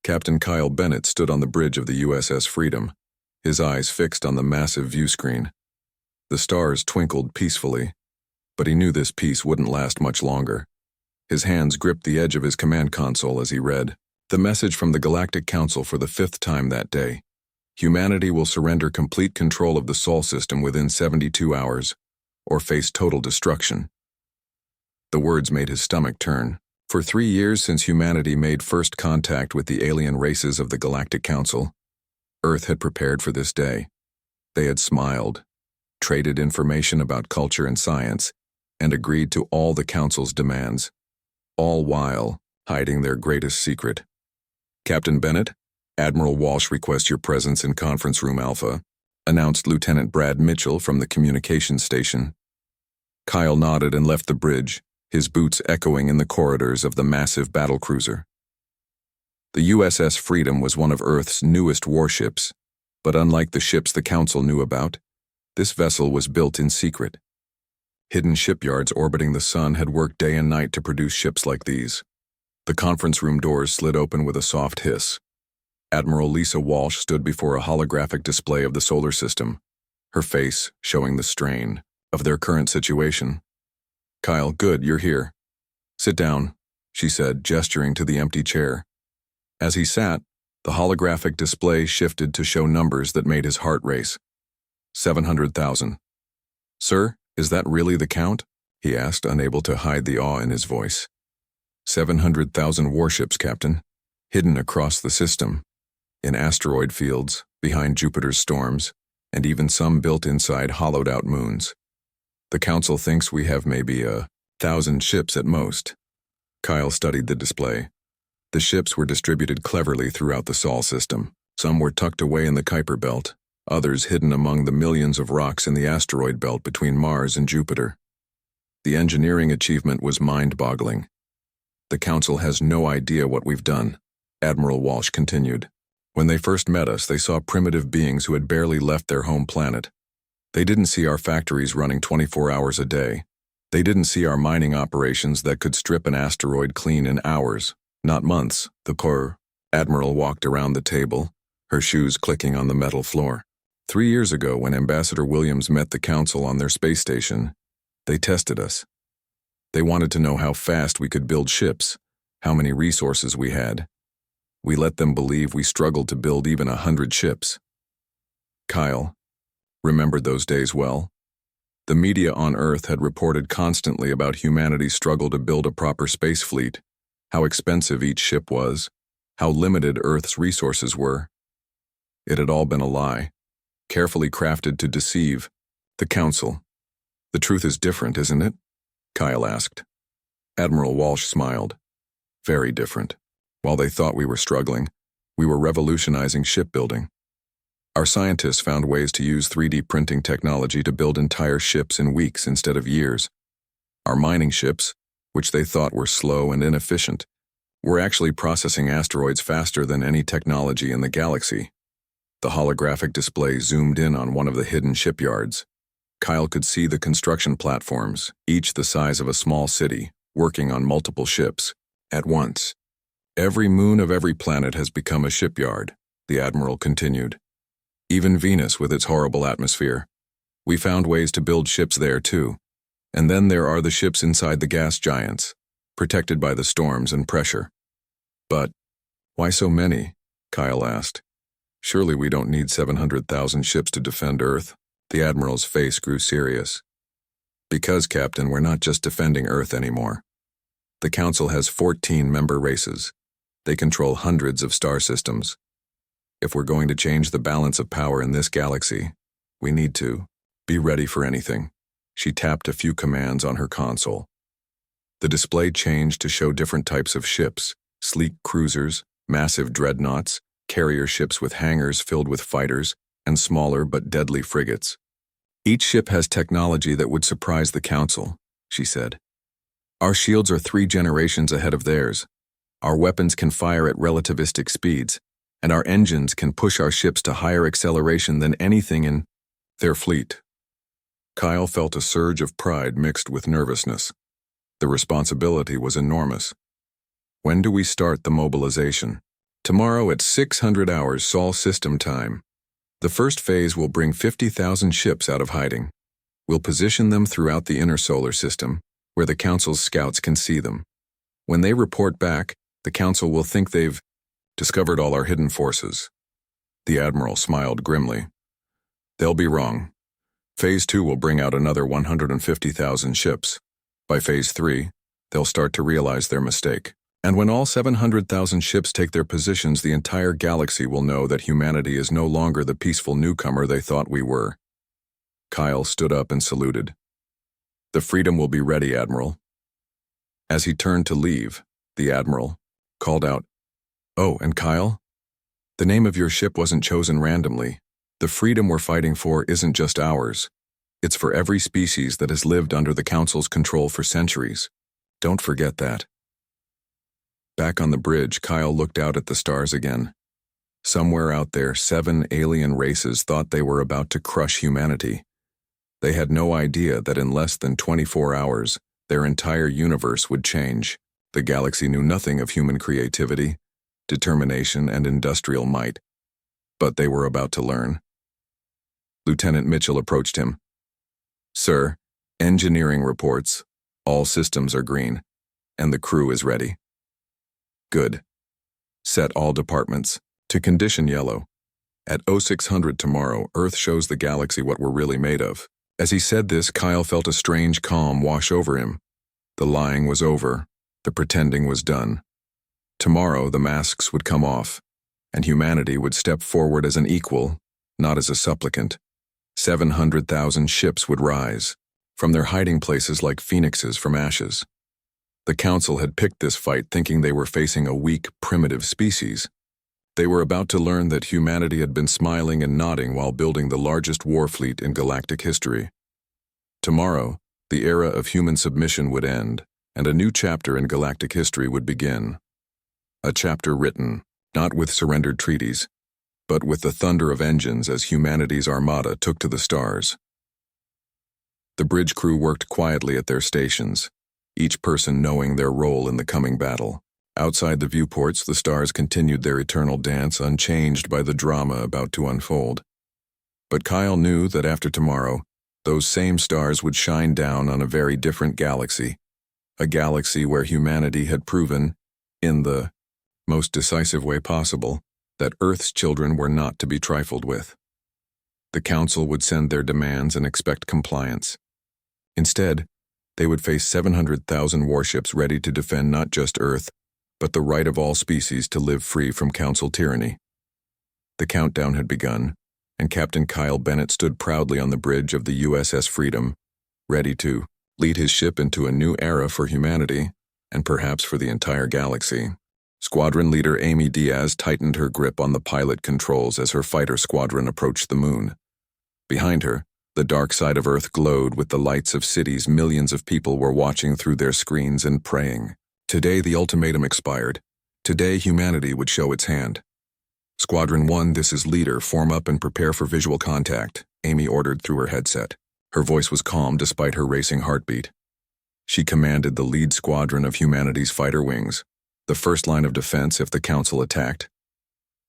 Captain Kyle Bennett stood on the bridge of the USS Freedom, his eyes fixed on the massive view screen. The stars twinkled peacefully, but he knew this peace wouldn't last much longer. His hands gripped the edge of his command console as he read the message from the Galactic Council for the 5th time that day. Humanity will surrender complete control of the Sol system within 72 hours, or face total destruction. The words made his stomach turn. For 3 years since humanity made first contact with the alien races of the Galactic Council, Earth had prepared for this day. They had smiled, traded information about culture and science, and agreed to all the Council's demands, all while hiding their greatest secret. Captain Bennett, Admiral Walsh requests your presence in Conference Room Alpha, announced Lieutenant Brad Mitchell from the communications station. Kyle nodded and left the bridge, his boots echoing in the corridors of the massive battlecruiser. The USS Freedom was one of Earth's newest warships, but unlike the ships the Council knew about, this vessel was built in secret. Hidden shipyards orbiting the sun had worked day and night to produce ships like these. The conference room doors slid open with a soft hiss. Admiral Lisa Walsh stood before a holographic display of the solar system, her face showing the strain of their current situation. "Kyle, good, you're here. Sit down," she said, gesturing to the empty chair. As he sat, the holographic display shifted to show numbers that made his heart race. 700,000. "Sir, is that really the count?" he asked, unable to hide the awe in his voice. 700,000 warships, Captain, hidden across the system, in asteroid fields, behind Jupiter's storms, and even some built inside hollowed-out moons. The Council thinks we have maybe 1,000 ships at most. Kyle studied the display. The ships were distributed cleverly throughout the Sol system. Some were tucked away in the Kuiper Belt, others hidden among the millions of rocks in the asteroid belt between Mars and Jupiter. The engineering achievement was mind-boggling. "The Council has no idea what we've done," Admiral Walsh continued. "When they first met us, they saw primitive beings who had barely left their home planet. They didn't see our factories running 24 hours a day. They didn't see our mining operations that could strip an asteroid clean in hours, not months." The Corps Admiral walked around the table, her shoes clicking on the metal floor. 3 years ago, when Ambassador Williams met the Council on their space station, they tested us. They wanted to know how fast we could build ships, how many resources we had. We let them believe we struggled to build even 100 ships. Kyle remembered those days well. The media on Earth had reported constantly about humanity's struggle to build a proper space fleet, how expensive each ship was, how limited Earth's resources were. It had all been a lie, carefully crafted to deceive the Council. "The truth is different, isn't it?" Kyle asked. Admiral Walsh smiled. "Very different. While they thought we were struggling, we were revolutionizing shipbuilding. Our scientists found ways to use 3D printing technology to build entire ships in weeks instead of years. Our mining ships, which they thought were slow and inefficient, were actually processing asteroids faster than any technology in the galaxy." The holographic display zoomed in on one of the hidden shipyards. Kyle could see the construction platforms, each the size of a small city, working on multiple ships at once. "Every moon of every planet has become a shipyard," the Admiral continued. "Even Venus with its horrible atmosphere. We found ways to build ships there too. And then there are the ships inside the gas giants, protected by the storms and pressure." "But why so many?" Kyle asked. "Surely we don't need 700,000 ships to defend Earth." The Admiral's face grew serious. "Because, Captain, we're not just defending Earth anymore. The Council has 14 member races. They control hundreds of star systems. If we're going to change the balance of power in this galaxy, we need to be ready for anything." She tapped a few commands on her console. The display changed to show different types of ships: sleek cruisers, massive dreadnoughts, carrier ships with hangars filled with fighters, and smaller but deadly frigates. "Each ship has technology that would surprise the Council," she said. "Our shields are 3 generations ahead of theirs. Our weapons can fire at relativistic speeds, and our engines can push our ships to higher acceleration than anything in their fleet." Kyle felt a surge of pride mixed with nervousness. The responsibility was enormous. "When do we start the mobilization?" Tomorrow at 600 hours Sol system time. The first phase will bring 50,000 ships out of hiding. We'll position them throughout the inner solar system, where the Council's scouts can see them. When they report back, the Council will think they've discovered all our hidden forces. The Admiral smiled grimly. They'll be wrong. Phase 2 will bring out another 150,000 ships. By Phase 3, they'll start to realize their mistake. And when all 700,000 ships take their positions, the entire galaxy will know that humanity is no longer the peaceful newcomer they thought we were. Kyle stood up and saluted. The Freedom will be ready, Admiral. As he turned to leave, the Admiral called out, "Oh, and Kyle? The name of your ship wasn't chosen randomly. The freedom we're fighting for isn't just ours. It's for every species that has lived under the Council's control for centuries. Don't forget that." Back on the bridge, Kyle looked out at the stars again. Somewhere out there, 7 alien races thought they were about to crush humanity. They had no idea that in less than 24 hours, their entire universe would change. The galaxy knew nothing of human creativity, determination, and industrial might. But they were about to learn. Lieutenant Mitchell approached him. "Sir, engineering reports. All systems are green, and the crew is ready." "Good. Set all departments to condition yellow. At 0600 tomorrow, Earth shows the galaxy what we're really made of." As he said this, Kyle felt a strange calm wash over him. The lying was over. The pretending was done. Tomorrow, the masks would come off, and humanity would step forward as an equal, not as a supplicant. 700,000 ships would rise, from their hiding places like phoenixes from ashes. The Council had picked this fight thinking they were facing a weak, primitive species. They were about to learn that humanity had been smiling and nodding while building the largest war fleet in galactic history. Tomorrow, the era of human submission would end, and a new chapter in galactic history would begin. A chapter written, not with surrendered treaties, but with the thunder of engines as humanity's armada took to the stars. The bridge crew worked quietly at their stations, each person knowing their role in the coming battle. Outside the viewports, the stars continued their eternal dance, unchanged by the drama about to unfold. But Kyle knew that after tomorrow, those same stars would shine down on a very different galaxy, a galaxy where humanity had proven, in the most decisive way possible, that Earth's children were not to be trifled with. The Council would send their demands and expect compliance. Instead, they would face 700,000 warships ready to defend not just Earth, but the right of all species to live free from Council tyranny. The countdown had begun, and Captain Kyle Bennett stood proudly on the bridge of the USS Freedom, ready to lead his ship into a new era for humanity, and perhaps for the entire galaxy. Squadron leader Amy Diaz tightened her grip on the pilot controls as her fighter squadron approached the moon. Behind her, the dark side of Earth glowed with the lights of cities millions of people were watching through their screens and praying. Today the ultimatum expired. Today humanity would show its hand. "Squadron 1, this is Leader. Form up and prepare for visual contact," Amy ordered through her headset. Her voice was calm despite her racing heartbeat. She commanded the lead squadron of humanity's fighter wings, the first line of defense if the Council attacked.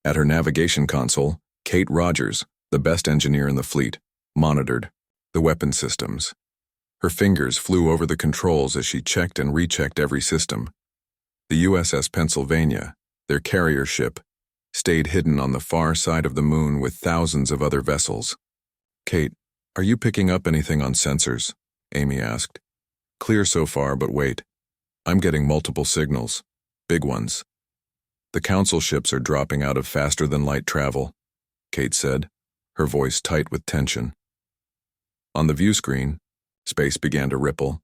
At her navigation console, Kate Rogers, the best engineer in the fleet, monitored the weapon systems. Her fingers flew over the controls as she checked and rechecked every system. The USS Pennsylvania, their carrier ship, stayed hidden on the far side of the moon with thousands of other vessels. "Kate, are you picking up anything on sensors?" Amy asked. "Clear so far, but wait. I'm getting multiple signals. Big ones." "The Council ships are dropping out of faster-than-light travel," Kate said, her voice tight with tension. On the view screen, space began to ripple.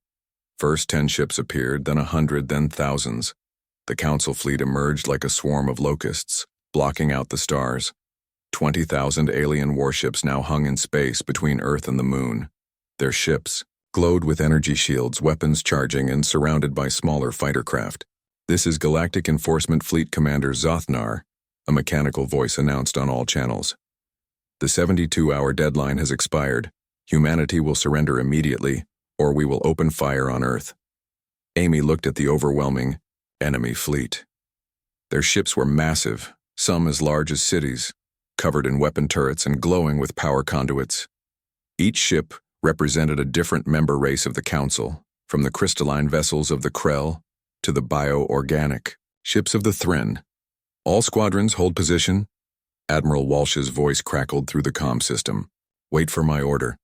First 10 ships appeared, then 100, then thousands. The Council fleet emerged like a swarm of locusts, blocking out the stars. 20,000 alien warships now hung in space between Earth and the moon. Their ships glowed with energy shields, weapons charging, and surrounded by smaller fighter craft. "This is Galactic Enforcement Fleet Commander Zothnar," a mechanical voice announced on all channels. "The 72-hour deadline has expired. Humanity will surrender immediately, or we will open fire on Earth." Amy looked at the overwhelming enemy fleet. Their ships were massive, some as large as cities, covered in weapon turrets and glowing with power conduits. Each ship represented a different member race of the Council, from the crystalline vessels of the Krell to the bio-organic ships of the Thren. All squadrons hold position. Admiral Walsh's voice crackled through the comm system. Wait for my order.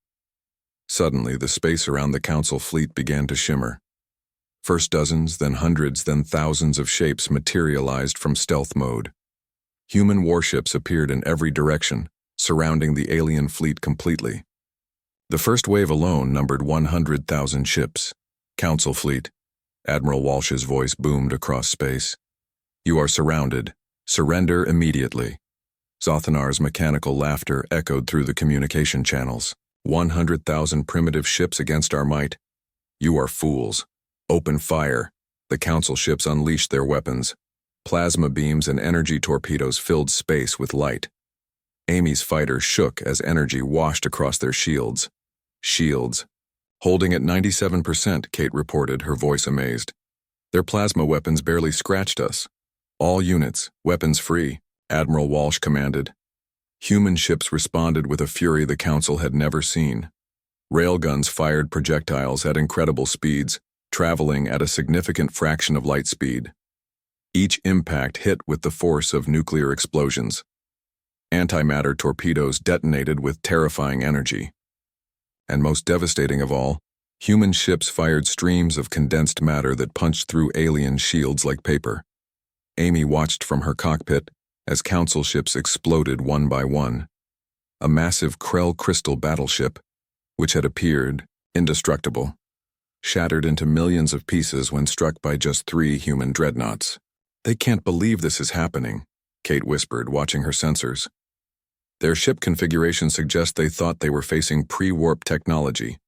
Suddenly, the space around the Council fleet began to shimmer. First dozens, then hundreds, then thousands of shapes materialized from stealth mode. Human warships appeared in every direction, surrounding the alien fleet completely. The first wave alone numbered 100,000 ships. Council fleet. Admiral Walsh's voice boomed across space. You are surrounded. Surrender immediately. Zothanar's mechanical laughter echoed through the communication channels. 100,000 primitive ships against our might. You are fools. Open fire. The Council ships unleashed their weapons. Plasma beams and energy torpedoes filled space with light. Amy's fighters shook as energy washed across their shields. Shields. Holding at 97%, Kate reported, her voice amazed. Their plasma weapons barely scratched us. All units, weapons free, Admiral Walsh commanded. Human ships responded with a fury the Council had never seen. Railguns fired projectiles at incredible speeds, traveling at a significant fraction of light speed. Each impact hit with the force of nuclear explosions. Antimatter torpedoes detonated with terrifying energy. And most devastating of all, human ships fired streams of condensed matter that punched through alien shields like paper. Amy watched from her cockpit as Council ships exploded one by one. A massive Krell crystal battleship, which had appeared indestructible, shattered into millions of pieces when struck by just 3 human dreadnoughts. They can't believe this is happening, Kate whispered, watching her sensors. Their ship configuration suggests they thought they were facing pre-warp technology.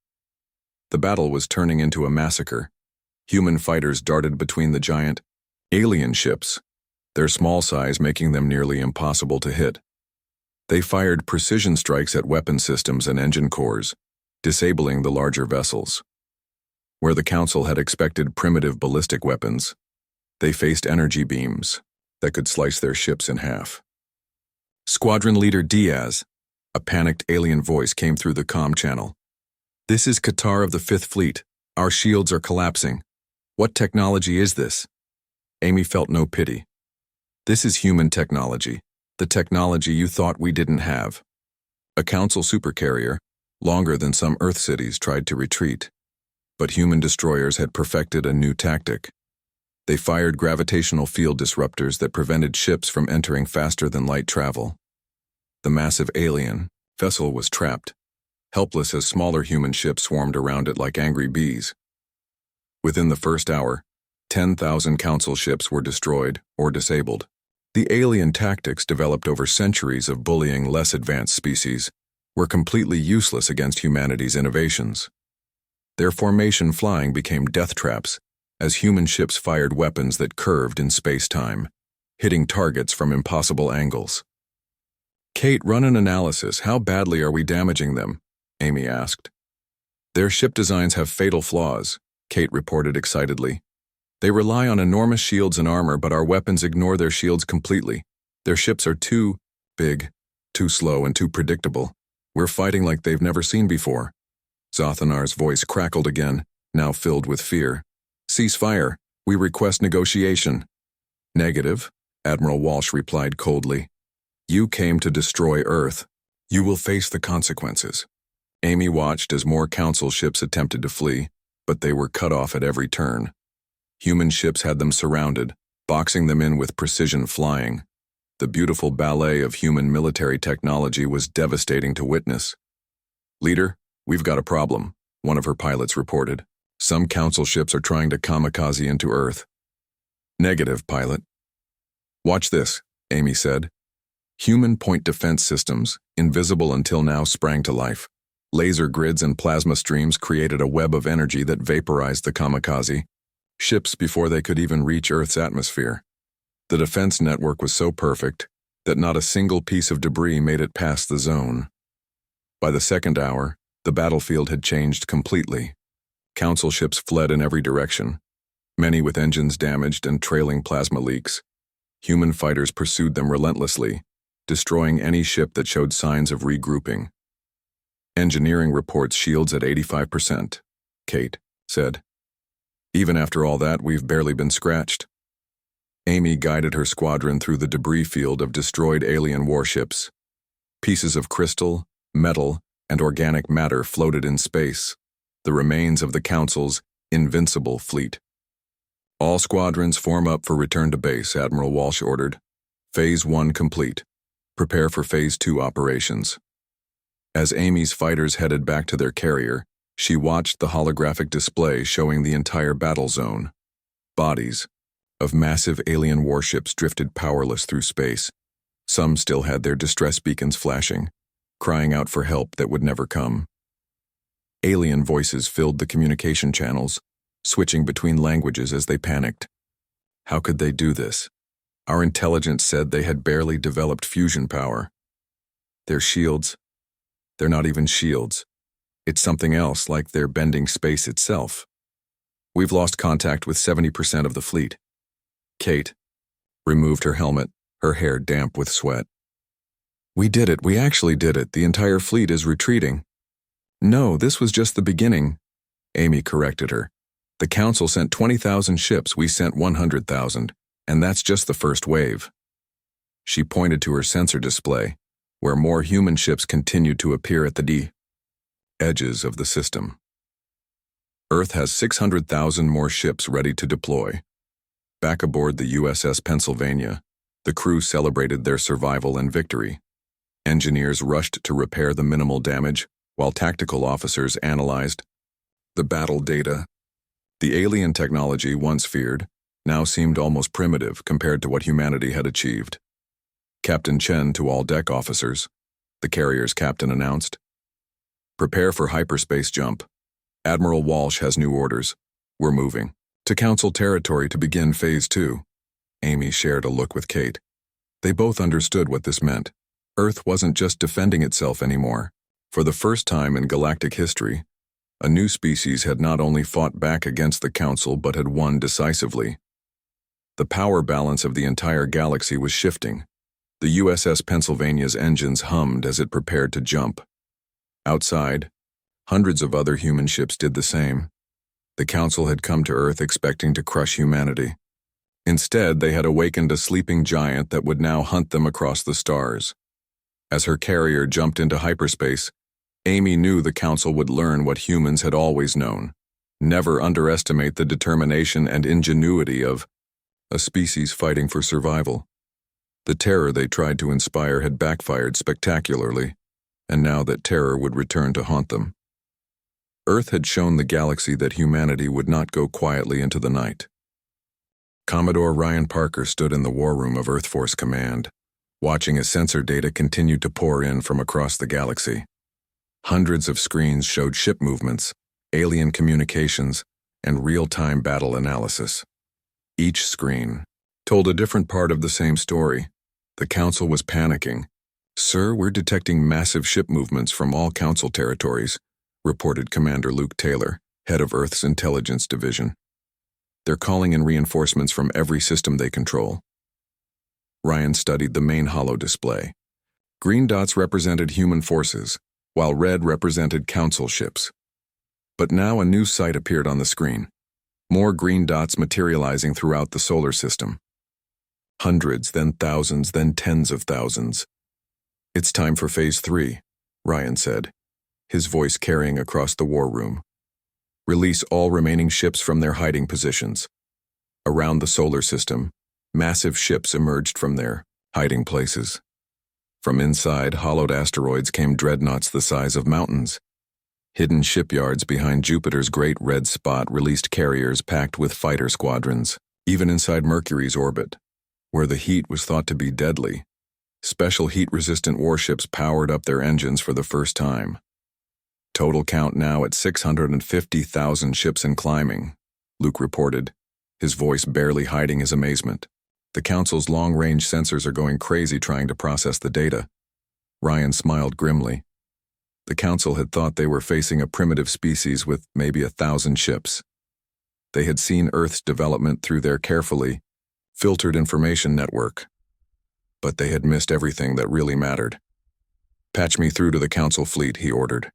The battle was turning into a massacre. Human fighters darted between the giant alien ships, their small size making them nearly impossible to hit. They fired precision strikes at weapon systems and engine cores, disabling the larger vessels. Where the Council had expected primitive ballistic weapons, they faced energy beams that could slice their ships in half. Squadron Leader Diaz, a panicked alien voice came through the comm channel. This is Qatar of the 5th Fleet. Our shields are collapsing. What technology is this? Amy felt no pity. This is human technology, the technology you thought we didn't have. A Council supercarrier, longer than some Earth cities, tried to retreat. But human destroyers had perfected a new tactic. They fired gravitational field disruptors that prevented ships from entering faster than light travel. The massive alien vessel was trapped, helpless as smaller human ships swarmed around it like angry bees. Within the first hour, 10,000 Council ships were destroyed or disabled. The alien tactics developed over centuries of bullying less advanced species were completely useless against humanity's innovations. Their formation flying became death traps as human ships fired weapons that curved in space-time, hitting targets from impossible angles. Kate, run an analysis. How badly are we damaging them? Amy asked. Their ship designs have fatal flaws, Kate reported excitedly. They rely on enormous shields and armor, but our weapons ignore their shields completely. Their ships are too big, too slow, and too predictable. We're fighting like they've never seen before. Zothanar's voice crackled again, now filled with fear. Cease fire. We request negotiation. Negative, Admiral Walsh replied coldly. You came to destroy Earth. You will face the consequences. Amy watched as more Council ships attempted to flee, but they were cut off at every turn. Human ships had them surrounded, boxing them in with precision flying. The beautiful ballet of human military technology was devastating to witness. Leader, we've got a problem, one of her pilots reported. Some Council ships are trying to kamikaze into Earth. Negative, pilot. Watch this, Amy said. Human point defense systems, invisible until now, sprang to life. Laser grids and plasma streams created a web of energy that vaporized the kamikaze ships before they could even reach Earth's atmosphere. The defense network was so perfect that not a single piece of debris made it past the zone. By the second hour, the battlefield had changed completely. Council ships fled in every direction, many with engines damaged and trailing plasma leaks. Human fighters pursued them relentlessly, destroying any ship that showed signs of regrouping. Engineering reports shields at 85%, Kate said. Even after all that, we've barely been scratched. Amy guided her squadron through the debris field of destroyed alien warships. Pieces of crystal, metal, and organic matter floated in space, the remains of the Council's invincible fleet. All squadrons form up for return to base, Admiral Walsh ordered. Phase 1 complete. Prepare for Phase 2 operations. As Amy's fighters headed back to their carrier, she watched the holographic display showing the entire battle zone. Bodies of massive alien warships drifted powerless through space. Some still had their distress beacons flashing, crying out for help that would never come. Alien voices filled the communication channels, switching between languages as they panicked. How could they do this? Our intelligence said they had barely developed fusion power. Their shields, they're not even shields. It's something else, like they're bending space itself. We've lost contact with 70% of the fleet. Kate removed her helmet, her hair damp with sweat. We did it. We actually did it. The entire fleet is retreating. No, this was just the beginning. Amy corrected her. The Council sent 20,000 ships. We sent 100,000. And that's just the first wave. She pointed to her sensor display, where more human ships continued to appear at the edges of the system. Earth has 600,000 more ships ready to deploy. Back aboard the USS Pennsylvania, the crew celebrated their survival and victory. Engineers rushed to repair the minimal damage, while tactical officers analyzed the battle data. The alien technology once feared now seemed almost primitive compared to what humanity had achieved. Captain Chen to all deck officers, the carrier's captain announced. Prepare for hyperspace jump. Admiral Walsh has new orders. We're moving to Council territory to begin Phase 2. Amy shared a look with Kate. They both understood what this meant. Earth wasn't just defending itself anymore. For the first time in galactic history, a new species had not only fought back against the Council but had won decisively. The power balance of the entire galaxy was shifting. The USS Pennsylvania's engines hummed as it prepared to jump. Outside, hundreds of other human ships did the same. The Council had come to Earth expecting to crush humanity. Instead, they had awakened a sleeping giant that would now hunt them across the stars. As her carrier jumped into hyperspace, Amy knew the Council would learn what humans had always known. Never underestimate the determination and ingenuity of a species fighting for survival. The terror they tried to inspire had backfired spectacularly, and now that terror would return to haunt them. Earth had shown the galaxy that humanity would not go quietly into the night. Commodore Ryan Parker stood in the war room of Earth Force Command, watching as sensor data continued to pour in from across the galaxy. Hundreds of screens showed ship movements, alien communications, and real-time battle analysis. Each screen told a different part of the same story. The Council was panicking. "Sir, we're detecting massive ship movements from all Council territories," reported Commander Luke Taylor, head of Earth's Intelligence Division. "They're calling in reinforcements from every system they control." Ryan studied the main holo display. Green dots represented human forces, while red represented Council ships. But now a new sight appeared on the screen. More green dots materializing throughout the solar system. Hundreds, then thousands, then tens of thousands. "It's time for Phase 3, Ryan said, his voice carrying across the war room. "Release all remaining ships from their hiding positions." Around the solar system, massive ships emerged from their hiding places. From inside hollowed asteroids came dreadnoughts the size of mountains. Hidden shipyards behind Jupiter's great red spot released carriers packed with fighter squadrons. Even inside Mercury's orbit, where the heat was thought to be deadly, special heat-resistant warships powered up their engines for the first time. Total count now at 650,000 ships and climbing, Luke reported, his voice barely hiding his amazement. "The Council's long-range sensors are going crazy trying to process the data." Ryan smiled grimly. The Council had thought they were facing a primitive species with maybe 1,000 ships. They had seen Earth's development through their carefully filtered information network. But they had missed everything that really mattered. "Patch me through to the Council fleet," he ordered.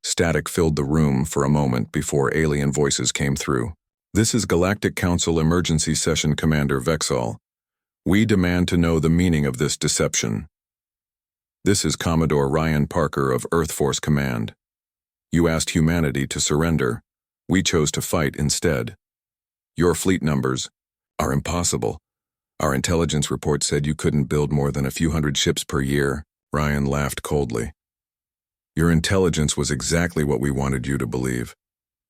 Static filled the room for a moment before alien voices came through. "This is Galactic Council Emergency Session Commander Vexal. We demand to know the meaning of this deception. This is Commodore Ryan Parker of Earth Force Command. You asked humanity to surrender. We chose to fight instead. Your fleet numbers are impossible. Our intelligence report said you couldn't build more than a few hundred ships per year." Ryan laughed coldly. "Your intelligence was exactly what we wanted you to believe.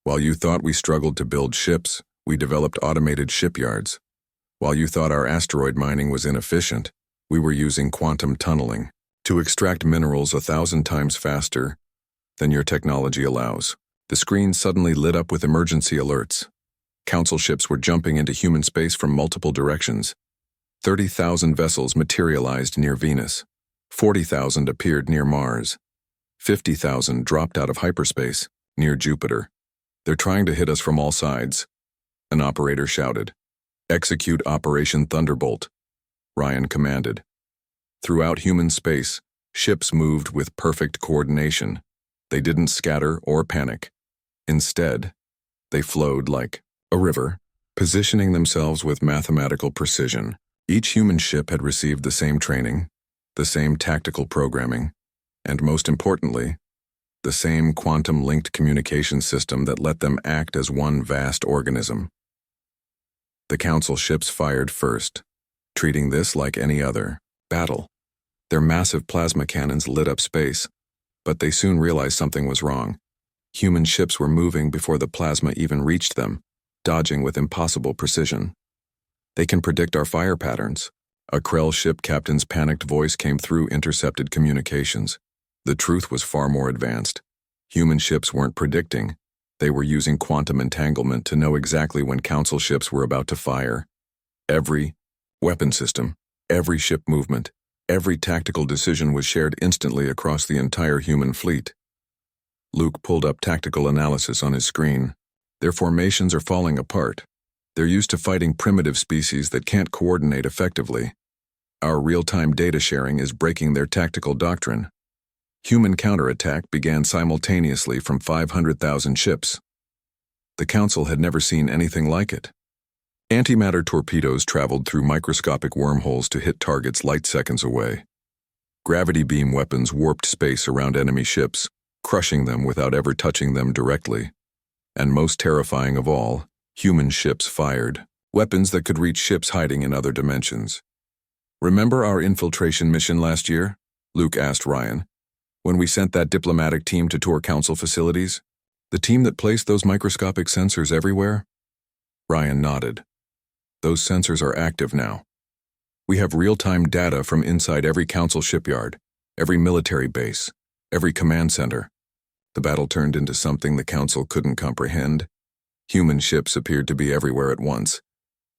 While you thought we struggled to build ships, we developed automated shipyards. While you thought our asteroid mining was inefficient, we were using quantum tunneling to extract minerals 1,000 times faster than your technology allows." The screen suddenly lit up with emergency alerts. Council ships were jumping into human space from multiple directions. 30,000 vessels materialized near Venus. 40,000 appeared near Mars. 50,000 dropped out of hyperspace near Jupiter. "They're trying to hit us from all sides," an operator shouted. "Execute Operation Thunderbolt," Ryan commanded. Throughout human space, ships moved with perfect coordination. They didn't scatter or panic. Instead, they flowed like a river, positioning themselves with mathematical precision. Each human ship had received the same training, the same tactical programming, and most importantly, the same quantum-linked communication system that let them act as one vast organism. The Council ships fired first, treating this like any other battle. Their massive plasma cannons lit up space, but they soon realized something was wrong. Human ships were moving before the plasma even reached them, dodging with impossible precision. "They can predict our fire patterns." A Krell ship captain's panicked voice came through intercepted communications. The truth was far more advanced. Human ships weren't predicting. They were using quantum entanglement to know exactly when Council ships were about to fire. Every weapon system, every ship movement, every tactical decision was shared instantly across the entire human fleet. Luke pulled up tactical analysis on his screen. "Their formations are falling apart. They're used to fighting primitive species that can't coordinate effectively. Our real-time data sharing is breaking their tactical doctrine." Human counterattack began simultaneously from 500,000 ships. The Council had never seen anything like it. Antimatter torpedoes traveled through microscopic wormholes to hit targets light seconds away. Gravity beam weapons warped space around enemy ships, crushing them without ever touching them directly. And most terrifying of all, human ships fired weapons that could reach ships hiding in other dimensions. "Remember our infiltration mission last year?" Luke asked Ryan. "When we sent that diplomatic team to tour Council facilities? The team that placed those microscopic sensors everywhere?" Ryan nodded. "Those sensors are active now. We have real-time data from inside every Council shipyard, every military base, every command center." The battle turned into something the Council couldn't comprehend. Human ships appeared to be everywhere at once.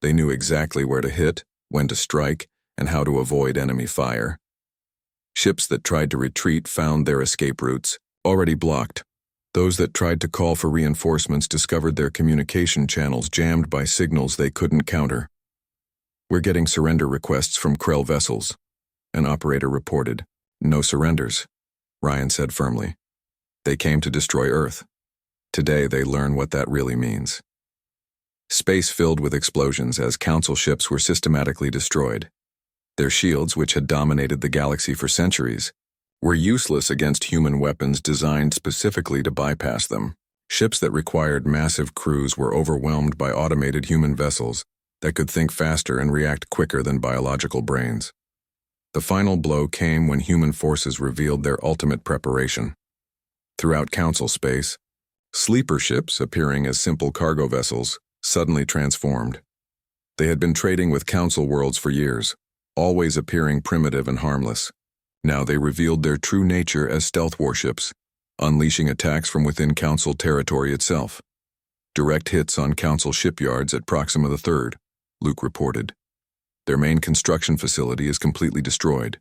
They knew exactly where to hit, when to strike, and how to avoid enemy fire. Ships that tried to retreat found their escape routes already blocked. Those that tried to call for reinforcements discovered their communication channels jammed by signals they couldn't counter. "We're getting surrender requests from Krell vessels," an operator reported. "No surrenders," Ryan said firmly. "They came to destroy Earth. Today they learn what that really means." Space filled with explosions as Council ships were systematically destroyed. Their shields, which had dominated the galaxy for centuries, were useless against human weapons designed specifically to bypass them. Ships that required massive crews were overwhelmed by automated human vessels that could think faster and react quicker than biological brains. The final blow came when human forces revealed their ultimate preparation. Throughout Council space, sleeper ships, appearing as simple cargo vessels, suddenly transformed. They had been trading with Council worlds for years, always appearing primitive and harmless. Now they revealed their true nature as stealth warships, unleashing attacks from within Council territory itself. "Direct hits on Council shipyards at Proxima III, Luke reported. "Their main construction facility is completely destroyed."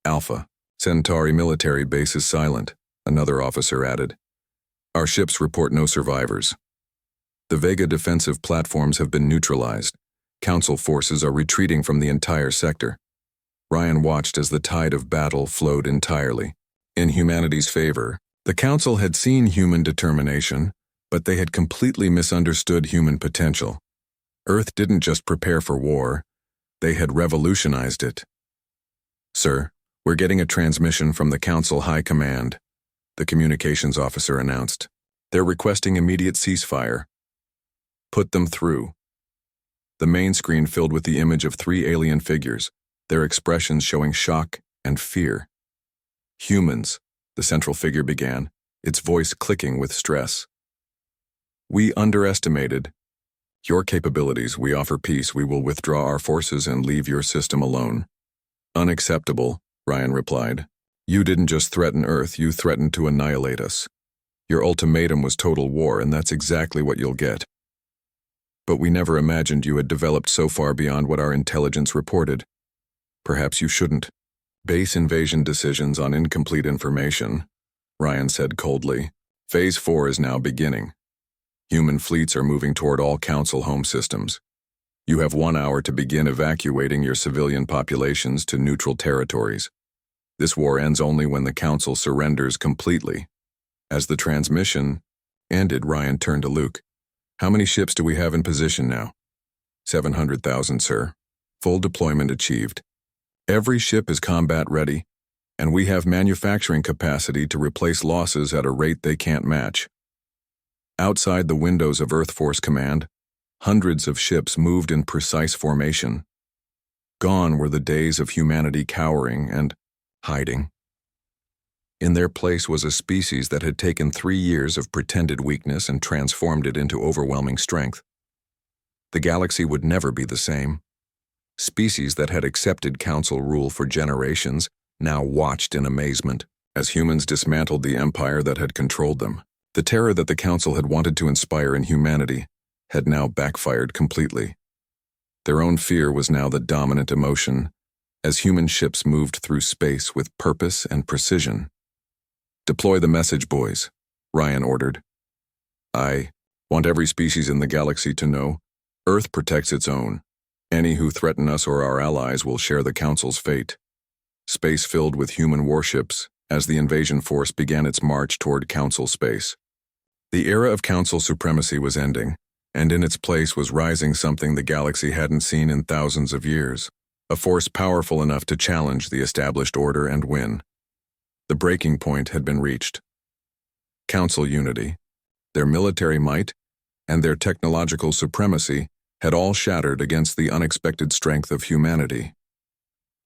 "Alpha, Centauri military base is silent," another officer added. "Our ships report no survivors. The Vega defensive platforms have been neutralized, Council forces are retreating from the entire sector. Ryan watched as the tide of battle flowed entirely in humanity's favor. The Council had seen human determination, but they had completely misunderstood human potential. Earth didn't just prepare for war, they had revolutionized it. "Sir, we're getting a transmission from the Council High Command," the communications officer announced. "They're requesting immediate ceasefire." "Put them through." The main screen filled with the image of 3 alien figures, their expressions showing shock and fear. "Humans," the central figure began, its voice clicking with stress. "We underestimated your capabilities. We offer peace. We will withdraw our forces and leave your system alone." "Unacceptable," Ryan replied. "You didn't just threaten Earth, you threatened to annihilate us. Your ultimatum was total war, and that's exactly what you'll get. But we never imagined you had developed so far beyond what our intelligence reported. Perhaps you shouldn't. Base invasion decisions on incomplete information," Ryan said coldly. "Phase 4 is now beginning. Human fleets are moving toward all Council home systems. You have 1 hour to begin evacuating your civilian populations to neutral territories. This war ends only when the Council surrenders completely." As the transmission ended, Ryan turned to Luke. "How many ships do we have in position now?" 700,000, sir. Full deployment achieved. Every ship is combat ready, and we have manufacturing capacity to replace losses at a rate they can't match." Outside the windows of Earth Force Command, hundreds of ships moved in precise formation. Gone were the days of humanity cowering and hiding. In their place was a species that had taken 3 years of pretended weakness and transformed it into overwhelming strength. The galaxy would never be the same. Species that had accepted Council rule for generations now watched in amazement as humans dismantled the empire that had controlled them. The terror that the Council had wanted to inspire in humanity had now backfired completely. Their own fear was now the dominant emotion as human ships moved through space with purpose and precision. "Deploy the message, boys," Ryan ordered. "I want every species in the galaxy to know Earth protects its own. Any who threaten us or our allies will share the Council's fate." Space filled with human warships as the invasion force began its march toward Council space. The era of Council supremacy was ending, and in its place was rising something the galaxy hadn't seen in thousands of years, a force powerful enough to challenge the established order and win. The breaking point had been reached. Council unity, their military might, and their technological supremacy had all shattered against the unexpected strength of humanity.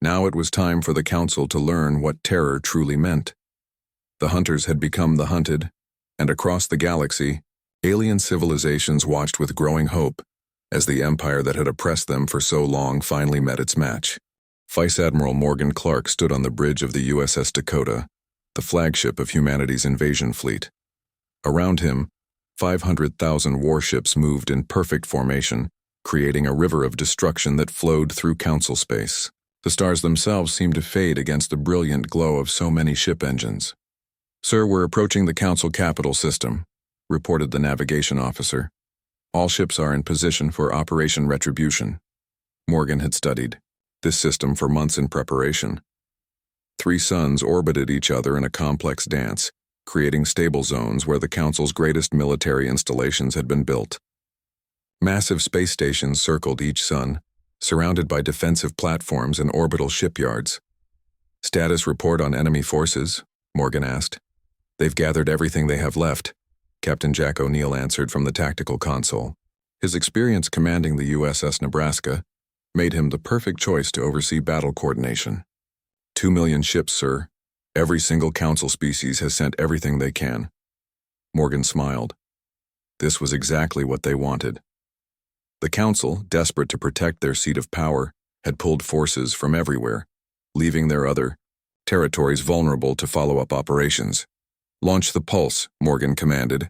Now it was time for the Council to learn what terror truly meant. The hunters had become the hunted, and across the galaxy, alien civilizations watched with growing hope as the empire that had oppressed them for so long finally met its match. Vice Admiral Morgan Clark stood on the bridge of the USS Dakota, the flagship of humanity's invasion fleet. Around him, 500,000 warships moved in perfect formation, creating a river of destruction that flowed through Council space. The stars themselves seemed to fade against the brilliant glow of so many ship engines. "Sir, we're approaching the Council capital system," reported the navigation officer. "All ships are in position for Operation Retribution." Morgan had studied this system for months in preparation. 3 suns orbited each other in a complex dance, creating stable zones where the Council's greatest military installations had been built. Massive space stations circled each sun, surrounded by defensive platforms and orbital shipyards. "Status report on enemy forces?" Morgan asked. "They've gathered everything they have left," Captain Jack O'Neill answered from the tactical console. His experience commanding the USS Nebraska made him the perfect choice to oversee battle coordination. 2 million ships, sir. Every single Council species has sent everything they can." Morgan smiled. This was exactly what they wanted. The Council, desperate to protect their seat of power, had pulled forces from everywhere, leaving their other territories vulnerable to follow-up operations. "Launch the pulse," Morgan commanded.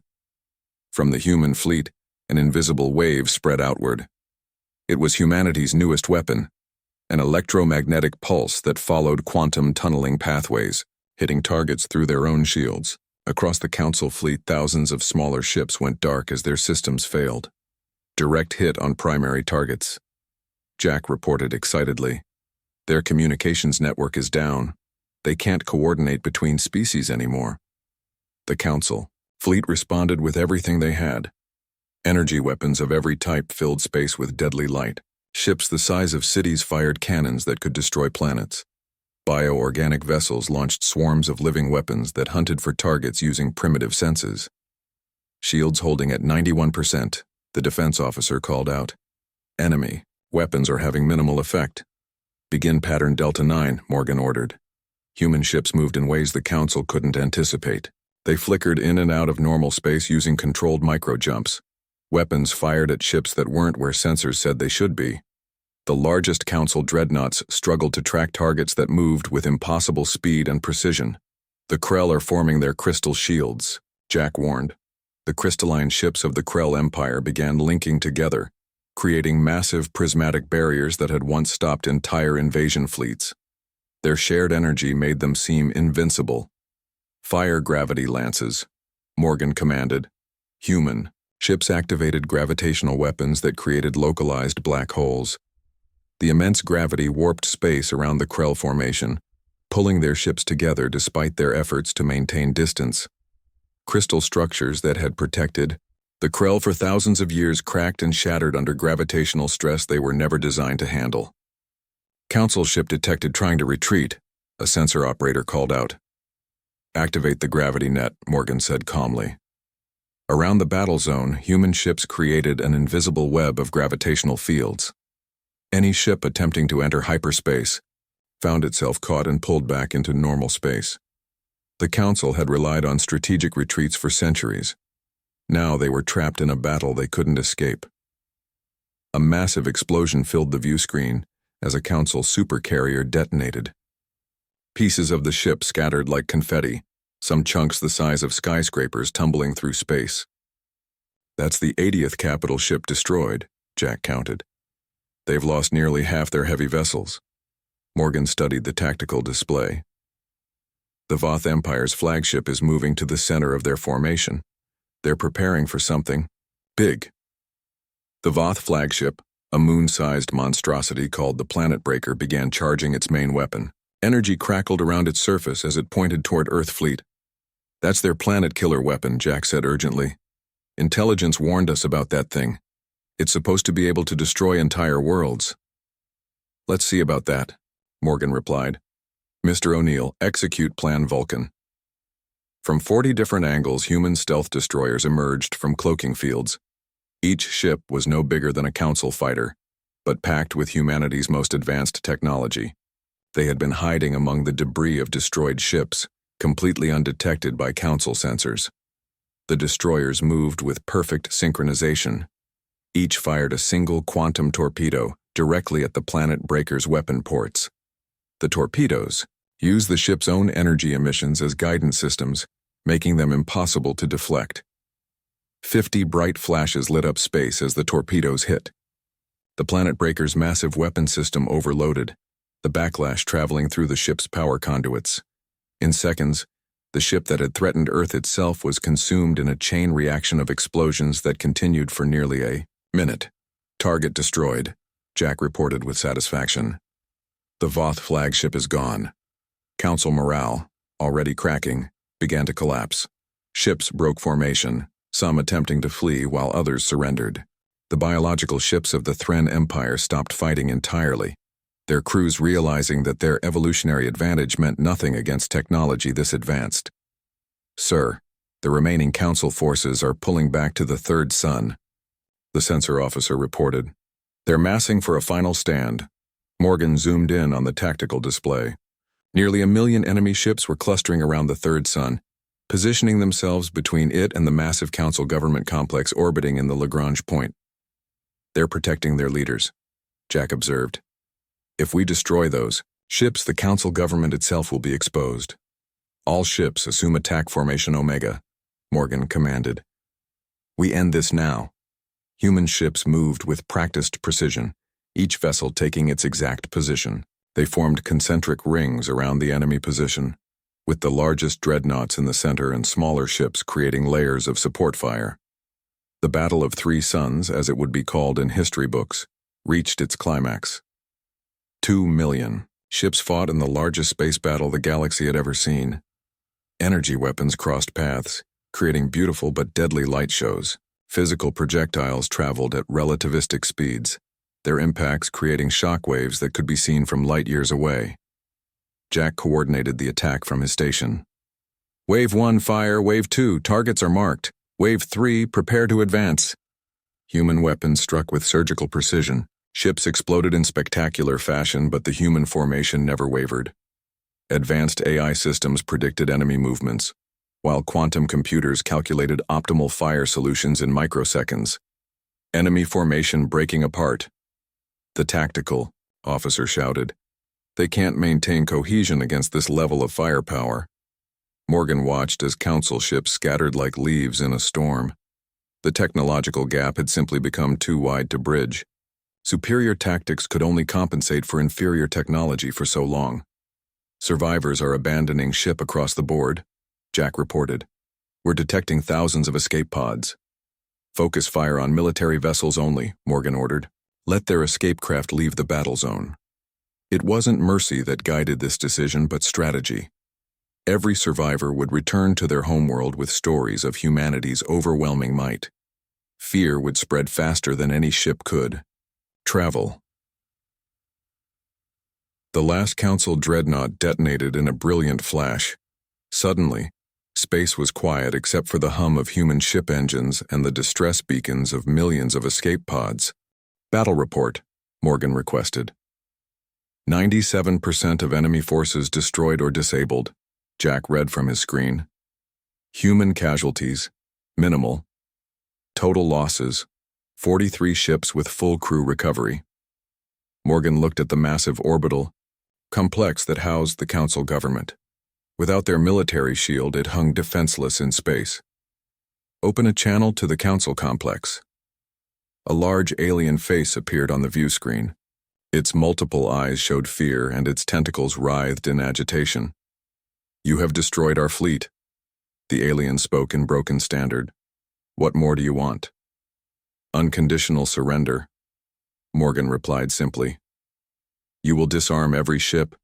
From the human fleet, an invisible wave spread outward. It was humanity's newest weapon, an electromagnetic pulse that followed quantum tunneling pathways, hitting targets through their own shields. Across the Council fleet, thousands of smaller ships went dark as their systems failed. Direct hit on primary targets. Jack reported excitedly. Their communications network is down. They can't coordinate between species anymore. The Council fleet responded with everything they had. Energy weapons of every type filled space with deadly light. Ships the size of cities fired cannons that could destroy planets. Bioorganic vessels launched swarms of living weapons that hunted for targets using primitive senses. Shields holding at 91%, the defense officer called out. Enemy weapons are having minimal effect. Begin pattern Delta 9, Morgan ordered. Human ships moved in ways the Council couldn't anticipate. They flickered in and out of normal space using controlled micro-jumps. Weapons fired at ships that weren't where sensors said they should be. The largest Council dreadnoughts struggled to track targets that moved with impossible speed and precision. The Krell are forming their crystal shields, Jack warned. The crystalline ships of the Krell Empire began linking together, creating massive prismatic barriers that had once stopped entire invasion fleets. Their shared energy made them seem invincible. Fire gravity lances, Morgan commanded. Human ships activated gravitational weapons that created localized black holes. The immense gravity warped space around the Krell formation, pulling their ships together despite their efforts to maintain distance. Crystal structures that had protected the Krell for thousands of years cracked and shattered under gravitational stress they were never designed to handle. Council ship detected trying to retreat, a sensor operator called out. Activate the gravity net, Morgan said calmly. Around the battle zone, human ships created an invisible web of gravitational fields. Any ship attempting to enter hyperspace found itself caught and pulled back into normal space. The Council had relied on strategic retreats for centuries. Now they were trapped in a battle they couldn't escape. A massive explosion filled the view screen as a Council supercarrier detonated. Pieces of the ship scattered like confetti, some chunks the size of skyscrapers tumbling through space. That's the 80th capital ship destroyed, Jack counted. They've lost nearly half their heavy vessels. Morgan studied the tactical display. The Voth Empire's flagship is moving to the center of their formation. They're preparing for something big. The Voth flagship, a moon-sized monstrosity called the Planet Breaker, began charging its main weapon. Energy crackled around its surface as it pointed toward Earth fleet. That's their planet killer weapon, Jack said urgently. Intelligence warned us about that thing. It's supposed to be able to destroy entire worlds. Let's see about that, Morgan replied. Mr. O'Neill, execute Plan Vulcan. From 40 different angles, human stealth destroyers emerged from cloaking fields. Each ship was no bigger than a Council fighter, but packed with humanity's most advanced technology. They had been hiding among the debris of destroyed ships, completely undetected by Council sensors. The destroyers moved with perfect synchronization. Each fired a single quantum torpedo directly at the Planet Breaker's weapon ports. The torpedoes used the ship's own energy emissions as guidance systems, making them impossible to deflect. 50 bright flashes lit up space as the torpedoes hit. The Planet Breaker's massive weapon system overloaded, the backlash traveling through the ship's power conduits. In seconds, the ship that had threatened Earth itself was consumed in a chain reaction of explosions that continued for nearly a minute. Target destroyed, Jack reported with satisfaction. The Voth flagship is gone. Council morale, already cracking, began to collapse. Ships broke formation, some attempting to flee while others surrendered. The biological ships of the Thren Empire stopped fighting entirely, their crews realizing that their evolutionary advantage meant nothing against technology this advanced. Sir, the remaining Council forces are pulling back to the third sun, the sensor officer reported. They're massing for a final stand. Morgan zoomed in on the tactical display. Nearly 1 million enemy ships were clustering around the third sun, positioning themselves between it and the massive Council government complex orbiting in the Lagrange point. They're protecting their leaders, Jack observed. If we destroy those ships, the Council government itself will be exposed. All ships assume attack formation Omega, Morgan commanded. We end this now. Human ships moved with practiced precision, each vessel taking its exact position. They formed concentric rings around the enemy position, with the largest dreadnoughts in the center and smaller ships creating layers of support fire. The Battle of Three Suns, as it would be called in history books, reached its climax. 2 million ships fought in the largest space battle the galaxy had ever seen. Energy weapons crossed paths, creating beautiful but deadly light shows. Physical projectiles traveled at relativistic speeds, their impacts creating shock waves that could be seen from light years away. Jack coordinated the attack from his station. Wave 1, fire. Wave 2, targets are marked. Wave 3, prepare to advance. Human weapons struck with surgical precision. Ships exploded in spectacular fashion, but the human formation never wavered. Advanced AI systems predicted enemy movements, while quantum computers calculated optimal fire solutions in microseconds. Enemy formation breaking apart. The tactical officer shouted. They can't maintain cohesion against this level of firepower. Morgan watched as council ships scattered like leaves in a storm. The technological gap had simply become too wide to bridge. Superior tactics could only compensate for inferior technology for so long. Survivors are abandoning ship across the board, Jack reported. We're detecting thousands of escape pods. Focus fire on military vessels only, Morgan ordered. Let their escape craft leave the battle zone. It wasn't mercy that guided this decision, but strategy. Every survivor would return to their homeworld with stories of humanity's overwhelming might. Fear would spread faster than any ship could. Travel. The last Council dreadnought detonated in a brilliant flash. Suddenly, space was quiet except for the hum of human ship engines and the distress beacons of millions of escape pods. Battle report, Morgan requested. 97% of enemy forces destroyed or disabled, Jack read from his screen. Human casualties, minimal. Total losses, 43 ships with full crew recovery. Morgan looked at the massive orbital complex that housed the Council government. Without their military shield, it hung defenseless in space. Open a channel to the Council complex. A large alien face appeared on the view screen. Its multiple eyes showed fear and its tentacles writhed in agitation. You have destroyed our fleet. The alien spoke in broken standard. What more do you want? Unconditional surrender, Morgan replied simply. You will disarm every ship,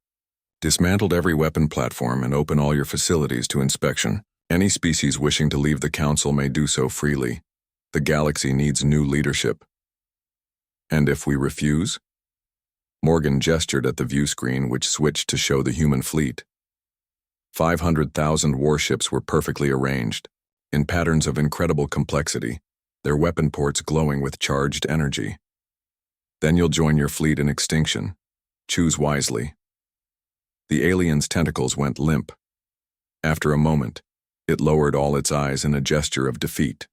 dismantle every weapon platform, and open all your facilities to inspection. Any species wishing to leave the Council may do so freely. The galaxy needs new leadership. And if we refuse? Morgan gestured at the view screen, which switched to show the human fleet. 500,000 warships were perfectly arranged, in patterns of incredible complexity, their weapon ports glowing with charged energy. Then you'll join your fleet in extinction. Choose wisely. The alien's tentacles went limp. After a moment, it lowered all its eyes in a gesture of defeat.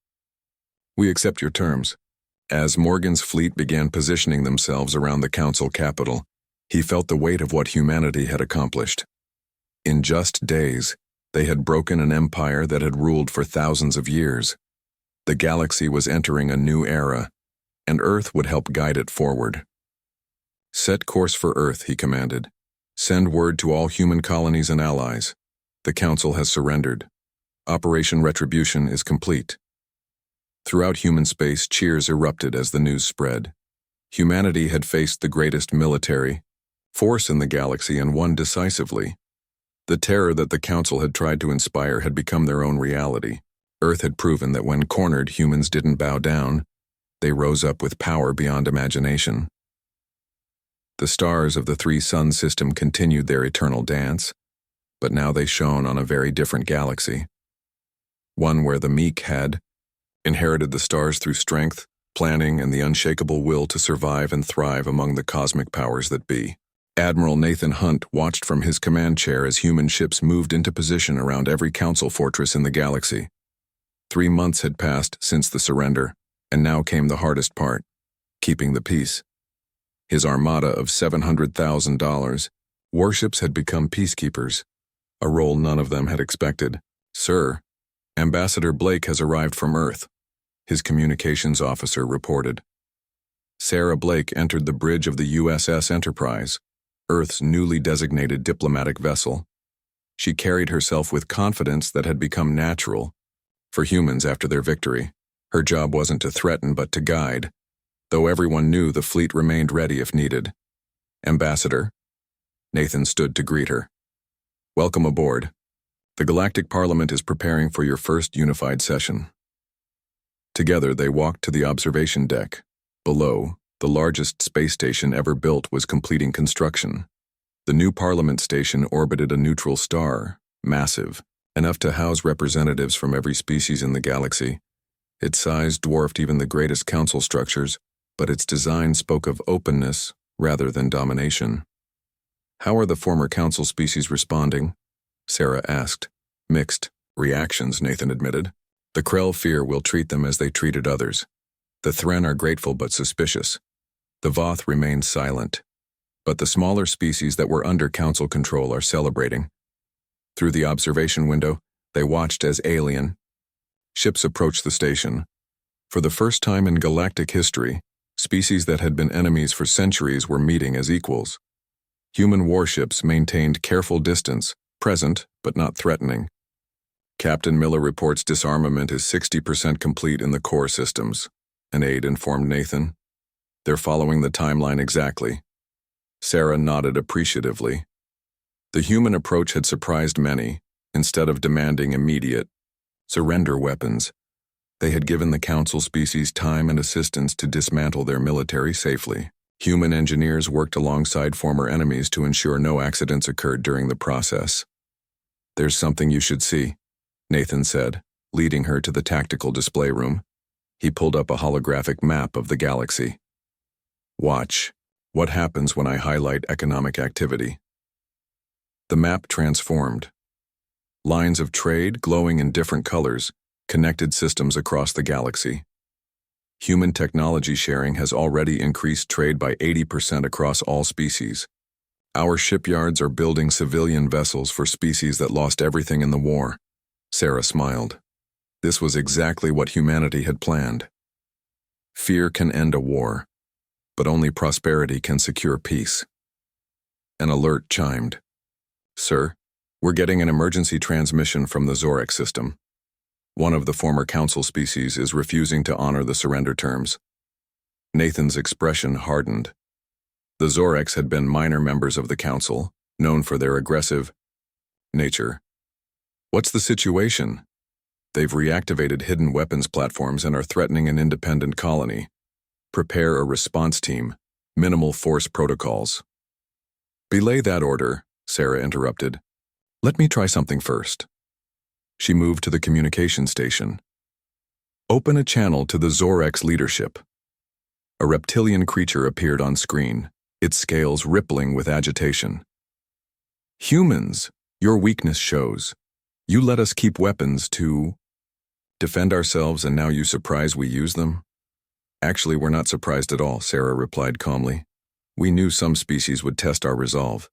We accept your terms. As Morgan's fleet began positioning themselves around the Council capital, he felt the weight of what humanity had accomplished. In just days, they had broken an empire that had ruled for thousands of years. The galaxy was entering a new era, and Earth would help guide it forward. Set course for Earth, he commanded. Send word to all human colonies and allies. The Council has surrendered. Operation Retribution is complete. Throughout human space, cheers erupted as the news spread. Humanity had faced the greatest military force in the galaxy and won decisively. The terror that the Council had tried to inspire had become their own reality. Earth had proven that when cornered, humans didn't bow down. They rose up with power beyond imagination. The stars of the three sun system continued their eternal dance, but now they shone on a very different galaxy. One where the meek had inherited the stars through strength, planning, and the unshakable will to survive and thrive among the cosmic powers that be. Admiral Nathan Hunt watched from his command chair as human ships moved into position around every Council fortress in the galaxy. 3 months had passed since the surrender, and now came the hardest part, keeping the peace. His armada of $700,000 warships had become peacekeepers, a role none of them had expected. Sir, Ambassador Blake has arrived from Earth, his communications officer reported. Sarah Blake entered the bridge of the USS Enterprise, Earth's newly designated diplomatic vessel. She carried herself with confidence that had become natural for humans after their victory. Her job wasn't to threaten but to guide, though everyone knew the fleet remained ready if needed. "Ambassador." Nathan stood to greet her. "Welcome aboard. The Galactic Parliament is preparing for your first unified session." Together they walked to the observation deck. Below, the largest space station ever built was completing construction. The new Parliament station orbited a neutral star, massive, enough to house representatives from every species in the galaxy. Its size dwarfed even the greatest council structures, but its design spoke of openness rather than domination. "How are the former council species responding?" Sarah asked. "Mixed reactions," Nathan admitted. "The Krell fear we'll treat them as they treated others. The Thren are grateful but suspicious. The Voth remain silent. But the smaller species that were under council control are celebrating." Through the observation window, they watched as alien ships approached the station. For the first time in galactic history, species that had been enemies for centuries were meeting as equals. Human warships maintained careful distance, present but not threatening. "Captain Miller reports disarmament is 60% complete in the core systems," an aide informed Nathan. "They're following the timeline exactly." Sarah nodded appreciatively. The human approach had surprised many. Instead of demanding immediate surrender weapons, they had given the council species time and assistance to dismantle their military safely. Human engineers worked alongside former enemies to ensure no accidents occurred during the process. "There's something you should see," Nathan said, leading her to the tactical display room. He pulled up a holographic map of the galaxy. "Watch what happens when I highlight economic activity." The map transformed. Lines of trade, glowing in different colors, connected systems across the galaxy. Human technology sharing has already increased trade by 80% across all species. Our shipyards are building civilian vessels for species that lost everything in the war. Sarah smiled. This was exactly what humanity had planned. Fear can end a war, but only prosperity can secure peace. An alert chimed. "Sir, we're getting an emergency transmission from the Zorex system. One of the former council species is refusing to honor the surrender terms." Nathan's expression hardened. The Zorex had been minor members of the council, known for their aggressive nature. "What's the situation?" "They've reactivated hidden weapons platforms and are threatening an independent colony. Prepare a response team. Minimal force protocols." "Belay that order," Sarah interrupted. "Let me try something first." She moved to the communication station. "Open a channel to the Zorex leadership." A reptilian creature appeared on screen, its scales rippling with agitation. "Humans, your weakness shows. You let us keep weapons to defend ourselves, and now you surprise we use them?" "Actually, we're not surprised at all," Sarah replied calmly. "We knew some species would test our resolve.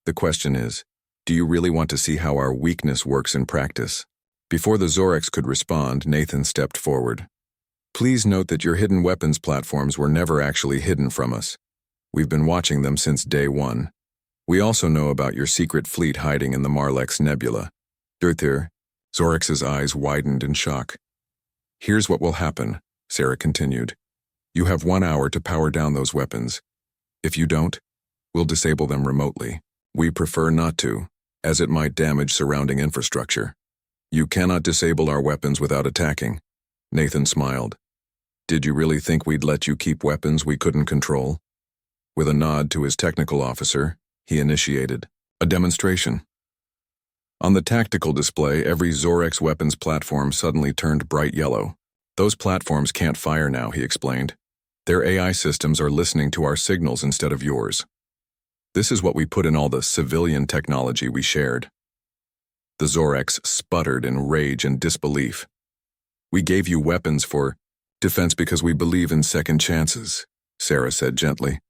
The question is, do you really want to see how our weakness works in practice?" Before the Zorex could respond, Nathan stepped forward. "Please note that your hidden weapons platforms were never actually hidden from us. We've been watching them since day one. We also know about your secret fleet hiding in the Marlex Nebula." "Durthir." Zorex's eyes widened in shock. "Here's what will happen," Sarah continued. "You have 1 hour to power down those weapons. If you don't, we'll disable them remotely. We prefer not to, as it might damage surrounding infrastructure." "You cannot disable our weapons without attacking." Nathan smiled. "Did you really think we'd let you keep weapons we couldn't control?" With a nod to his technical officer, he initiated a demonstration. On the tactical display, every Zorex weapons platform suddenly turned bright yellow. "Those platforms can't fire now," he explained. "Their AI systems are listening to our signals instead of yours. This is what we put in all the civilian technology we shared." The Zorex sputtered in rage and disbelief. "We gave you weapons for defense because we believe in second chances," Sarah said gently.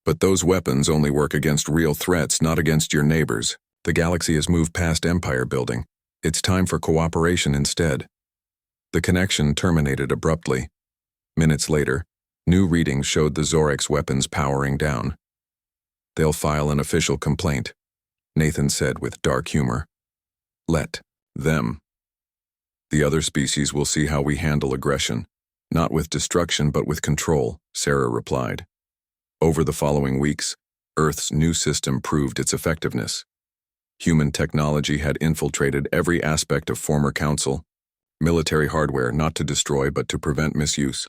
"But those weapons only work against real threats, not against your neighbors. The galaxy has moved past empire building. It's time for cooperation instead." The connection terminated abruptly. Minutes later, new readings showed the Zorex weapons powering down. "They'll file an official complaint," Nathan said with dark humor. "Let them. The other species will see how we handle aggression. Not with destruction, but with control, Sarah replied. Over the following weeks, Earth's new system proved its effectiveness. Human technology had infiltrated every aspect of former council. Military hardware not to destroy but to prevent misuse.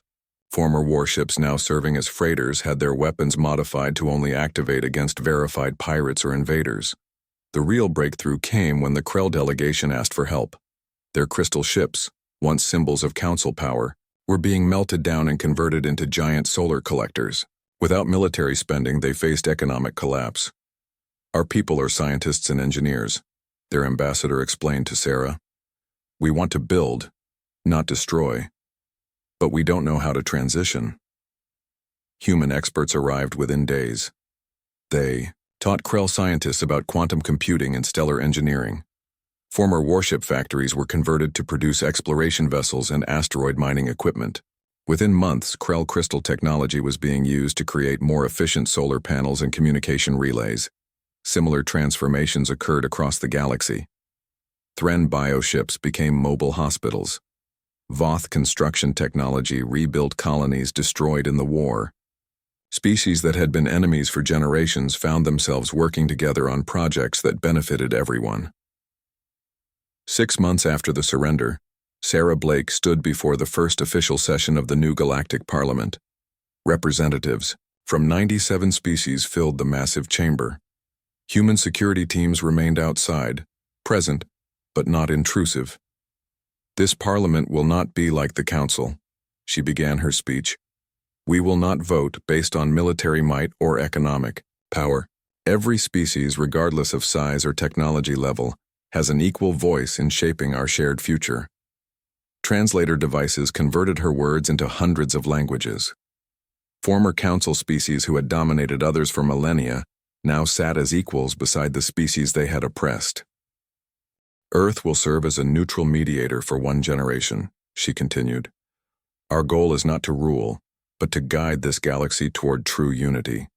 Former warships now serving as freighters had their weapons modified to only activate against verified pirates or invaders. The real breakthrough came when the Krell delegation asked for help. Their crystal ships, once symbols of council power, were being melted down and converted into giant solar collectors. Without military spending, they faced economic collapse. Our people are scientists and engineers, their ambassador explained to Sarah. We want to build, not destroy. But we don't know how to transition. Human experts arrived within days. They taught Krell scientists about quantum computing and stellar engineering. Former warship factories were converted to produce exploration vessels and asteroid mining equipment. Within months, Krell crystal technology was being used to create more efficient solar panels and communication relays. Similar transformations occurred across the galaxy. Thren bioships became mobile hospitals. Voth construction technology rebuilt colonies destroyed in the war. Species that had been enemies for generations found themselves working together on projects that benefited everyone. 6 months after the surrender, Sarah Blake stood before the first official session of the new Galactic Parliament. Representatives from 97 species filled the massive chamber. Human security teams remained outside, present, but not intrusive. This parliament will not be like the council, she began her speech. We will not vote based on military might or economic power. Every species, regardless of size or technology level, has an equal voice in shaping our shared future. Translator devices converted her words into hundreds of languages. Former council species who had dominated others for millennia now sat as equals beside the species they had oppressed. Earth will serve as a neutral mediator for one generation, she continued. Our goal is not to rule, but to guide this galaxy toward true unity.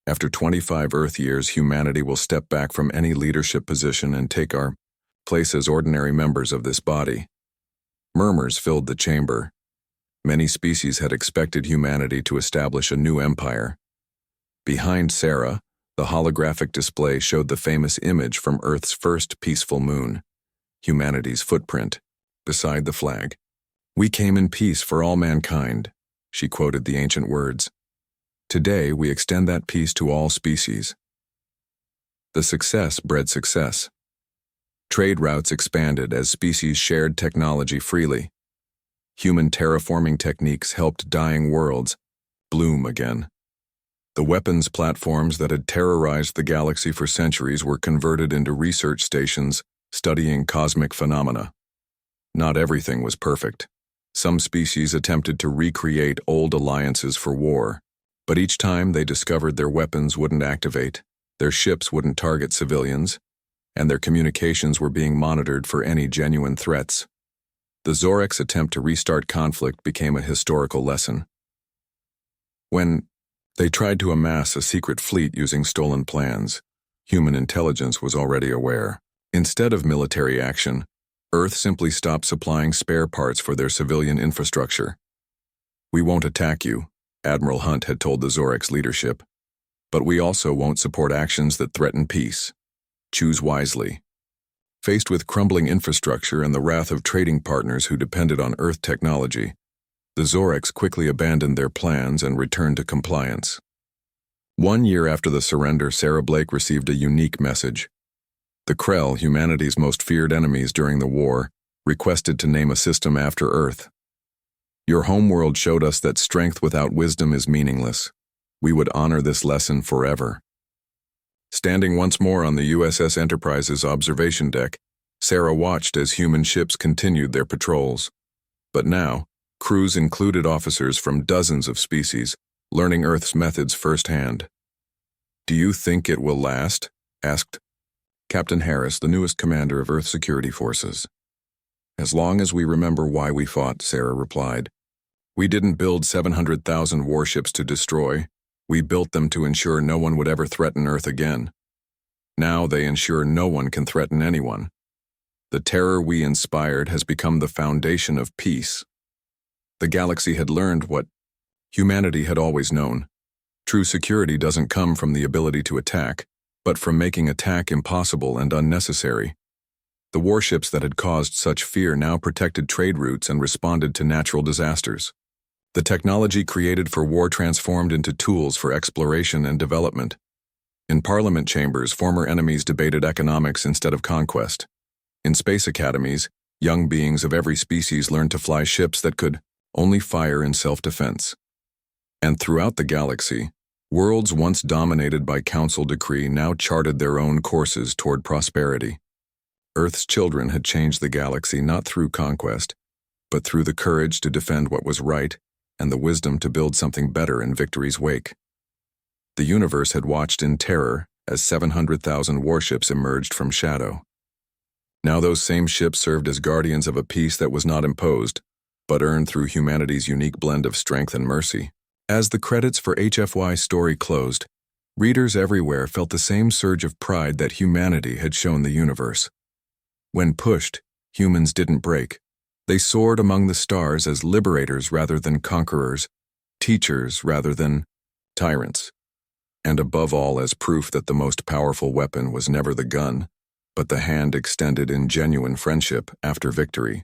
After 25 Earth years, humanity will step back from any leadership position and take our place as ordinary members of this body. Murmurs filled the chamber. Many species had expected humanity to establish a new empire. Behind Sarah, the holographic display showed the famous image from Earth's first peaceful moon, humanity's footprint, beside the flag. We came in peace for all mankind, she quoted the ancient words. Today, we extend that peace to all species. The success bred success. Trade routes expanded as species shared technology freely. Human terraforming techniques helped dying worlds bloom again. The weapons platforms that had terrorized the galaxy for centuries were converted into research stations studying cosmic phenomena. Not everything was perfect. Some species attempted to recreate old alliances for war, but each time they discovered their weapons wouldn't activate, their ships wouldn't target civilians, and their communications were being monitored for any genuine threats. The Zorek's attempt to restart conflict became a historical lesson. When they tried to amass a secret fleet using stolen plans, human intelligence was already aware. Instead of military action, Earth simply stopped supplying spare parts for their civilian infrastructure. We won't attack you, Admiral Hunt had told the Zorek's leadership, but we also won't support actions that threaten peace. Choose wisely. Faced with crumbling infrastructure and the wrath of trading partners who depended on Earth technology, the Zorek's quickly abandoned their plans and returned to compliance. 1 year after the surrender, Sarah Blake received a unique message. The Krell, humanity's most feared enemies during the war, requested to name a system after Earth. Your homeworld showed us that strength without wisdom is meaningless. We would honor this lesson forever. Standing once more on the USS Enterprise's observation deck, Sarah watched as human ships continued their patrols. But now, crews included officers from dozens of species, learning Earth's methods firsthand. Do you think it will last? Asked Captain Harris, the newest commander of Earth Security Forces. As long as we remember why we fought, Sarah replied. We didn't build 700,000 warships to destroy. We built them to ensure no one would ever threaten Earth again. Now they ensure no one can threaten anyone. The terror we inspired has become the foundation of peace. The galaxy had learned what humanity had always known. True security doesn't come from the ability to attack, but from making attack impossible and unnecessary. The warships that had caused such fear now protected trade routes and responded to natural disasters. The technology created for war transformed into tools for exploration and development. In parliament chambers, former enemies debated economics instead of conquest. In space academies, young beings of every species learned to fly ships that could only fire in self-defense. And throughout the galaxy, worlds once dominated by council decree now charted their own courses toward prosperity. Earth's children had changed the galaxy not through conquest, but through the courage to defend what was right and the wisdom to build something better in victory's wake. The universe had watched in terror as 700,000 warships emerged from shadow. Now those same ships served as guardians of a peace that was not imposed, but earned through humanity's unique blend of strength and mercy. As the credits for HFY Story closed, readers everywhere felt the same surge of pride that humanity had shown the universe. When pushed, humans didn't break. They soared among the stars as liberators rather than conquerors, teachers rather than tyrants, and above all as proof that the most powerful weapon was never the gun, but the hand extended in genuine friendship after victory.